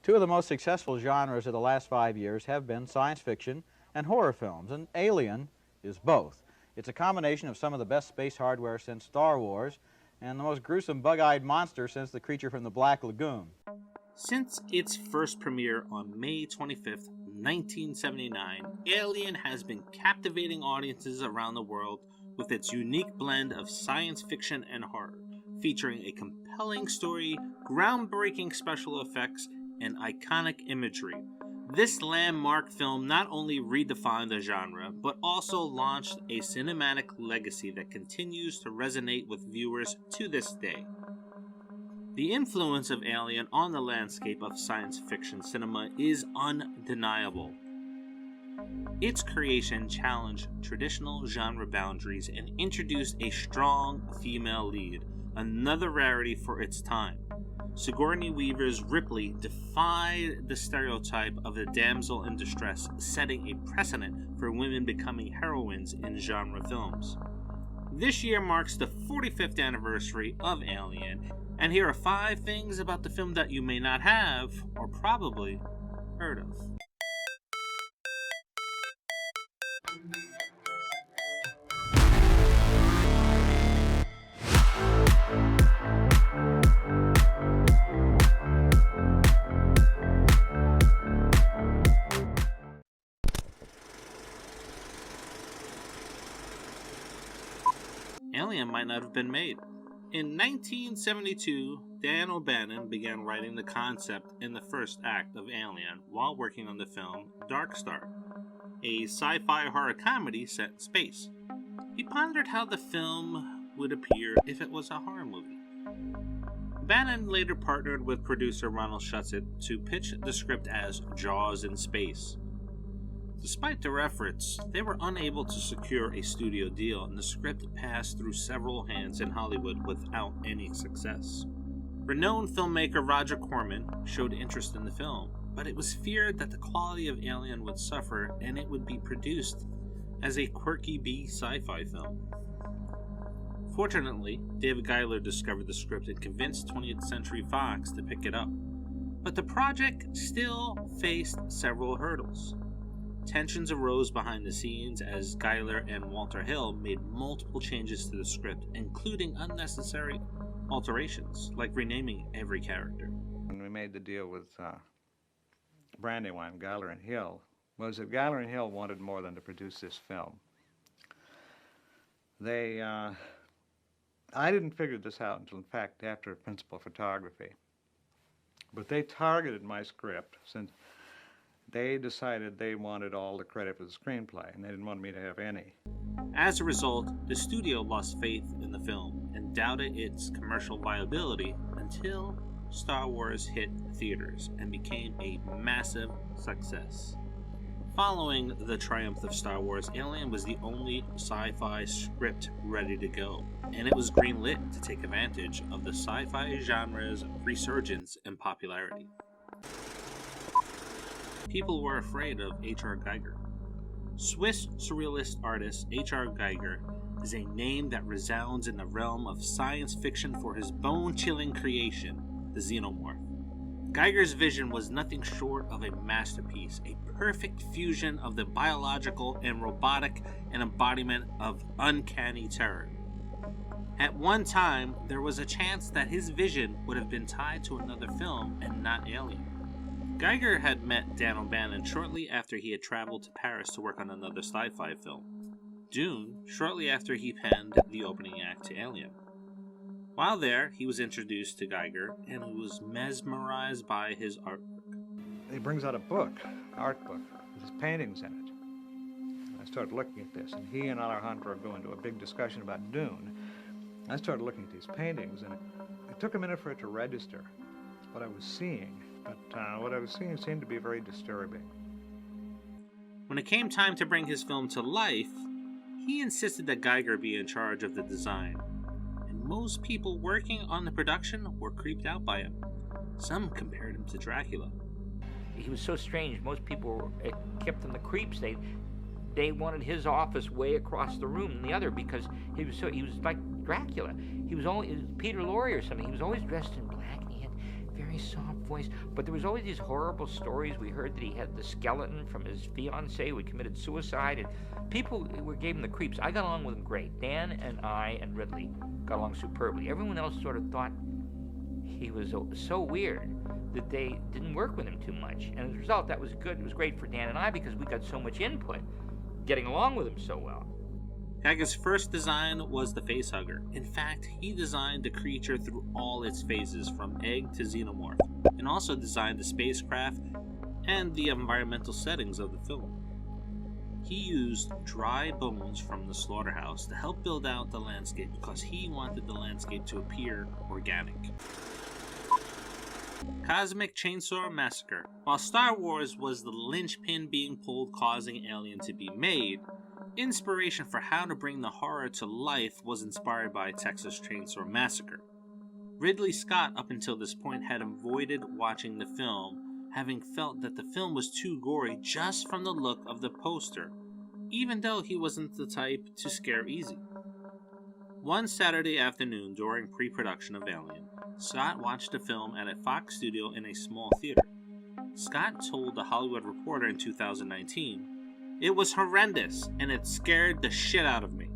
Two of the most successful genres of the last 5 years have been science fiction and horror films, and Alien is both. It's a combination of some of the best space hardware since Star Wars and the most gruesome bug-eyed monster since the creature from the Black Lagoon. Since its first premiere on May 25th, 1979, Alien has been captivating audiences around the world with its unique blend of science fiction and horror, featuring a compelling story, groundbreaking special effects, and iconic imagery. This landmark film not only redefined the genre, but also launched a cinematic legacy that continues to resonate with viewers to this day. The influence of Alien on the landscape of science fiction cinema is undeniable. Its creation challenged traditional genre boundaries and introduced a strong female lead, another rarity for its time. Sigourney Weaver's Ripley defied the stereotype of the damsel in distress, setting a precedent for women becoming heroines in genre films. This year marks the 45th anniversary of Alien, and here are 5 things about the film that you may not have, or probably, heard of. Alien might not have been made. In 1972, Dan O'Bannon began writing the concept in the first act of Alien while working on the film Dark Star, a sci-fi horror comedy set in space. He pondered how the film would appear if it was a horror movie. Bannon later partnered with producer Ronald Shusett to pitch the script as Jaws in Space. Despite their efforts, they were unable to secure a studio deal, and the script passed through several hands in Hollywood without any success. Renowned filmmaker Roger Corman showed interest in the film, but it was feared that the quality of Alien would suffer and it would be produced as a quirky B sci-fi film. Fortunately, David Giler discovered the script and convinced 20th Century Fox to pick it up, but the project still faced several hurdles. Tensions arose behind the scenes as Giler and Walter Hill made multiple changes to the script, including unnecessary alterations, like renaming every character. When we made the deal with Brandywine, Giler and Hill, was that Giler and Hill wanted more than to produce this film. I didn't figure this out until, in fact, after principal photography. But they targeted my script since they decided they wanted all the credit for the screenplay, and they didn't want me to have any. As a result, the studio lost faith in the film and doubted its commercial viability until Star Wars hit theaters and became a massive success. Following the triumph of Star Wars, Alien was the only sci-fi script ready to go, and it was greenlit to take advantage of the sci-fi genre's resurgence in popularity. People were afraid of H.R. Giger. Swiss surrealist artist H.R. Giger is a name that resounds in the realm of science fiction for his bone-chilling creation, the Xenomorph. Giger's vision was nothing short of a masterpiece, a perfect fusion of the biological and robotic, an embodiment of uncanny terror. At one time, there was a chance that his vision would have been tied to another film and not Alien. Giger had met Dan O'Bannon shortly after he had traveled to Paris to work on another sci-fi film, Dune, shortly after he penned the opening act to Alien. While there, he was introduced to Giger and was mesmerized by his artwork. He brings out a book, an art book, with his paintings in it. I started looking at this, and he and Alejandro go into a big discussion about Dune. I started looking at these paintings, and it took a minute for it to register what I was seeing. But what I was seeing seemed to be very disturbing. When it came time to bring his film to life, he insisted that Giger be in charge of the design, and most people working on the production were creeped out by him. Some compared him to Dracula. He was so strange. Most people kept him the creeps. They wanted his office way across the room than the other because he was like Dracula. He was Peter Lorre or something. He was always dressed in black, and he had very soft voice. But there was always these horrible stories. We heard that he had the skeleton from his fiancée who had committed suicide, and people gave him the creeps. I got along with him great. Dan and I and Ridley got along superbly. Everyone else sort of thought he was so weird that they didn't work with him too much. And as a result, that was good. It was great for Dan and I because we got so much input, getting along with him so well. Kaga's first design was the facehugger. In fact, he designed the creature through all its phases, from egg to xenomorph, and also designed the spacecraft and the environmental settings of the film. He used dry bones from the slaughterhouse to help build out the landscape because he wanted the landscape to appear organic. Cosmic Chainsaw Massacre. While Star Wars was the linchpin being pulled causing Alien to be made, inspiration for how to bring the horror to life was inspired by Texas Chainsaw Massacre. Ridley Scott up until this point had avoided watching the film, having felt that the film was too gory just from the look of the poster, even though he wasn't the type to scare easy. One Saturday afternoon during pre-production of Alien, Scott watched the film at a Fox studio in a small theater. Scott told The Hollywood Reporter in 2019, "It was horrendous, and it scared the shit out of me.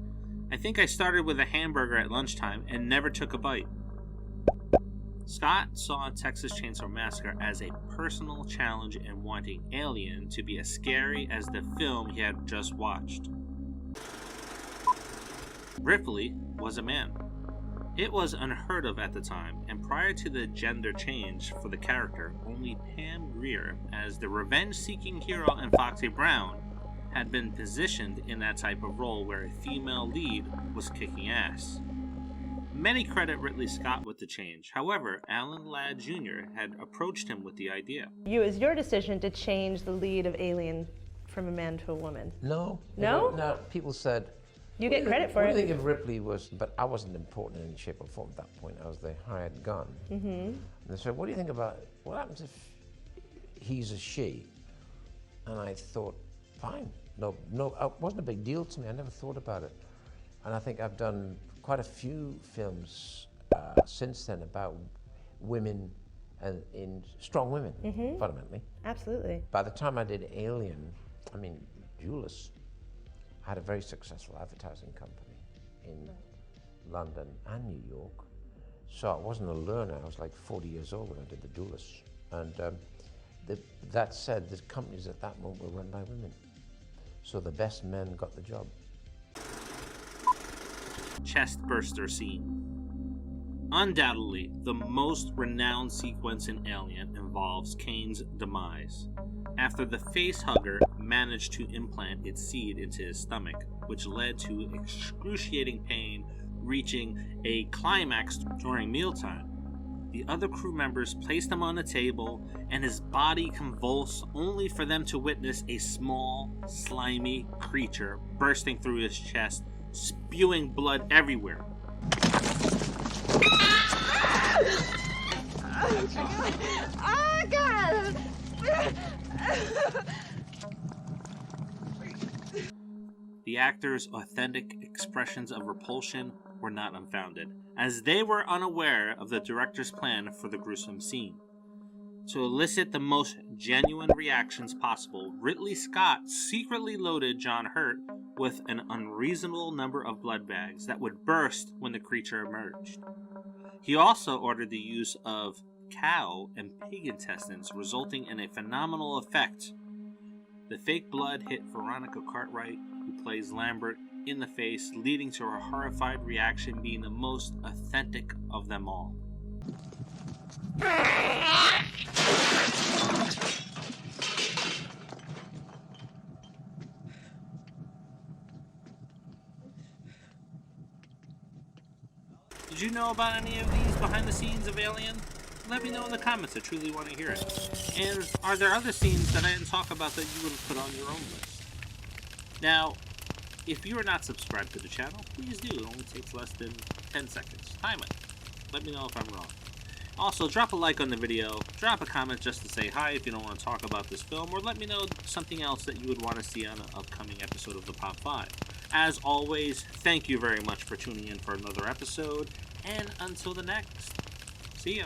I think I started with a hamburger at lunchtime and never took a bite." Scott saw Texas Chainsaw Massacre as a personal challenge and wanting Alien to be as scary as the film he had just watched. Ripley was a man. It was unheard of at the time, and prior to the gender change for the character, only Pam Grier, as the revenge-seeking hero and Foxy Brown, had been positioned in that type of role where a female lead was kicking ass. Many credit Ridley Scott with the change. However, Alan Ladd Jr. had approached him with the idea. It was your decision to change the lead of Alien from a man to a woman. No. No? No, people said... You get credit for it. I think if Ripley was... But I wasn't important in any shape or form at that point. I was the hired gun. Mm-hmm. And they said, what do you think about... What happens if he's a she? And I thought, fine. No, it wasn't a big deal to me. I never thought about it. And I think I've done quite a few films since then about women and in strong women, fundamentally. Absolutely. By the time I did Alien, I mean, Julius had a very successful advertising company in London and New York. So I wasn't a learner. I was like 40 years old when I did the Duelist. And that said, the companies at that moment were run by women. So the best men got the job. Chest burster scene. Undoubtedly, the most renowned sequence in Alien involves Kane's demise, after the facehugger managed to implant its seed into his stomach, which led to excruciating pain reaching a climax during mealtime. The other crew members placed him on a table, and his body convulsed, only for them to witness a small, slimy creature bursting through his chest, spewing blood everywhere. Oh, God! The actors' authentic expressions of repulsion were not unfounded, as they were unaware of the director's plan for the gruesome scene. To elicit the most genuine reactions possible, Ridley Scott secretly loaded John Hurt with an unreasonable number of blood bags that would burst when the creature emerged. He also ordered the use of cow and pig intestines, resulting in a phenomenal effect. The fake blood hit Veronica Cartwright, who plays Lambert, in the face, leading to her horrified reaction being the most authentic of them all. Did you know about any of these behind the scenes of Alien? Let me know in the comments, I truly want to hear it. And are there other scenes that I didn't talk about that you would have put on your own list? Now, if you are not subscribed to the channel, please do. It only takes less than 10 seconds. Time it. Let me know if I'm wrong. Also, drop a like on the video, drop a comment just to say hi if you don't want to talk about this film, or let me know something else that you would want to see on an upcoming episode of the Pop 5. As always, thank you very much for tuning in for another episode, and until the next, see ya.